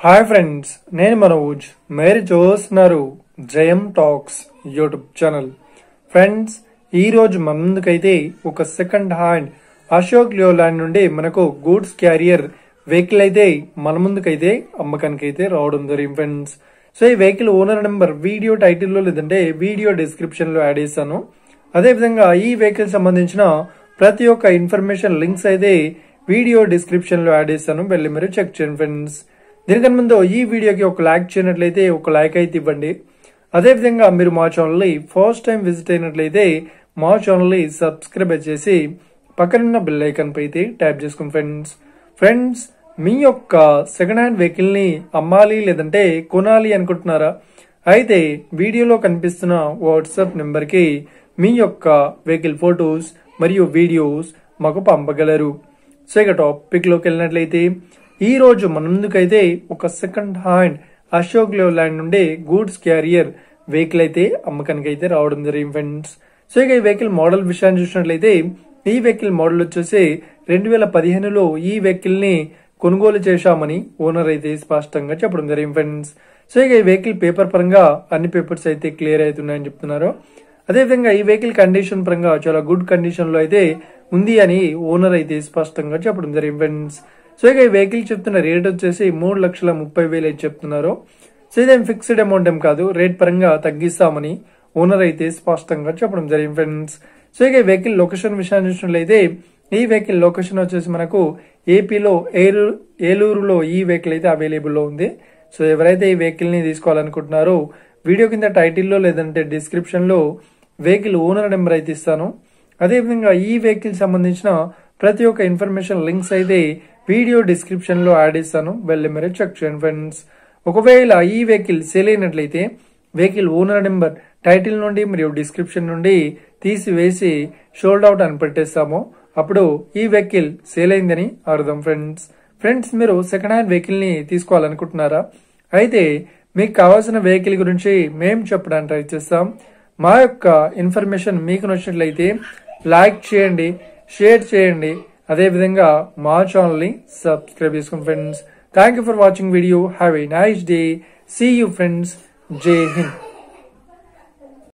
Hi friends, నేను మనోజ్. మీరు చూస్తున్నారు జయం టాక్స్ యూట్యూబ్ ఛానల్. ఫ్రెండ్స్, ఈ రోజు మన ముందుకైతే ఒక సెకండ్ హ్యాండ్ అశోక్ లేలాండ్ నుండి మనకు గూడ్స్ క్యారియర్ వెహికల్ అయితే మన ముందుకైతే అమ్మకానికి అయితే రావడం జరిగింది ఫ్రెండ్స్. సో ఈ వెహికల్ ఓనర్ నెంబర్ వీడియో టైటిల్లో లేదంటే వీడియో డిస్క్రిప్షన్ లో యాడ్ చేస్తాను. అదేవిధంగా ఈ వెహికల్ సంబంధించిన ప్రతి ఒక్క ఇన్ఫర్మేషన్ లింక్స్ అయితే వీడియో డిస్క్రిప్షన్ లో యాడ్ చేస్తాను, వెళ్ళి మీరు చెక్ చేయండి ఫ్రెండ్స్. దీనికన్నా ముందు ఈ వీడియోకి ఒక లైక్ చేయనట్లయితే ఒక లైక్ అయితే ఇవ్వండి. అదేవిధంగా మీరు మా ఛానల్ని ఫస్ట్ టైం విజిట్ అయినట్లయితే మా ఛానల్ని సబ్స్క్రైబ్ చేసి పక్కనున్న బెల్ ఐకాన్ పై అయితే ట్యాప్ చేసుకోండి ఫ్రెండ్స్. ఫ్రెండ్స్, మీ యొక్క సెకండ్ హ్యాండ్ వెహికల్ ని అమ్మాలి లేదంటే కొనాలి అనుకుంటున్నారా? అయితే వీడియోలో కనిపిస్తున్న వాట్సాప్ నెంబర్ కి మీ యొక్క వెహికల్ ఫొటోస్ మరియు వీడియోస్ మాకు పంపగలరు. సో ఇక టాపిక్ లోకి వెళ్ళినట్లయితే ఈ రోజు మన ముందుకైతే ఒక సెకండ్ హ్యాండ్ అశోక్ లేలాండ్ నుండి గూడ్స్ క్యారియర్ వెహికల్ అయితే అమ్మకానికి అయితే రావడం జరిగింది ఫ్రెండ్స్. సో ఇక ఈ వెహికల్ మోడల్ విషయాన్ని చూసినట్లయితే ఈ వెహికల్ మోడల్ వచ్చేసి 2015లో ఈ వెహికల్ ని కొనుగోలు చేశామని ఓనర్ అయితే స్పష్టంగా చెప్పడం జరిగింది ఫ్రెండ్స్. సో ఇక ఈ వెహికల్ పేపర్ పరంగా అన్ని పేపర్స్ అయితే క్లియర్ అవుతున్నాయని చెప్తున్నారు. అదేవిధంగా ఈ వెహికల్ కండిషన్ పరంగా చాలా గుడ్ కండిషన్ లో అయితే ఉంది అని ఓనర్ అయితే స్పష్టంగా చెప్పడం జరిగింది ఫ్రెండ్స్. సో ఇక ఈ వెహికల్ చెప్తున్న రేట్ వచ్చేసి 3,30,000 అయితే చెప్తున్నారు. సో ఇదేం ఫిక్స్డ్ అమౌంట్ ఏం కాదు, రేట్ పరంగా తగ్గిస్తామని ఓనర్ అయితే స్పష్టంగా చెప్పడం జరిగింది ఫ్రెండ్స్. సో ఇక ఈ వెహికల్ లొకేషన్ విషయాన్ని చూసినట్లయితే ఈ వెహికల్ లొకేషన్ వచ్చేసి మనకు ఏపీలో ఏలూరులో ఈ వెహికల్ అయితే అవైలబుల్ లో ఉంది. సో ఎవరైతే ఈ వెహికల్ ని తీసుకోవాలనుకుంటున్నారో వీడియో కింద టైటిల్లో లేదంటే డిస్క్రిప్షన్ లో వెహికల్ ఓనర్ నెంబర్ అయితే ఇస్తాను. అదేవిధంగా ఈ వెహికల్ సంబంధించిన ప్రతి ఒక్క ఇన్ఫర్మేషన్ లింక్స్ అయితే వీడియో డిస్క్రిప్షన్ లో యాడ్ చేస్తాను, వెళ్ళి మీరు చెక్ చేయండి ఫ్రెండ్స్. ఒకవేళ ఈ వెహికల్ సేల్ అయినట్లయితే వెహికల్ ఓనర్ నెంబర్ టైటిల్ నుండి మరియు డిస్క్రిప్షన్ నుండి తీసివేసి షోల్డ్ అవుట్ అని పెట్టేస్తాము. అప్పుడు ఈ వెహికల్ సేల్ అయిందని అర్థం ఫ్రెండ్స్. ఫ్రెండ్స్, మీరు సెకండ్ హ్యాండ్ వెహికల్ ని తీసుకోవాలనుకుంటున్నారా? అయితే మీకు కావాల్సిన వెహికల్ గురించి మేము చెప్పడానికి ట్రై చేస్తాం. మా యొక్క ఇన్ఫర్మేషన్ మీకు నచ్చినట్లయితే లైక్ చేయండి, షేర్ చేయండి, అదేవిధంగా మా ఛానల్ ని సబ్స్క్రైబ్ చేసుకోండి friends. Thank you for watching video. Have a nice day. See you friends. జై హింద్.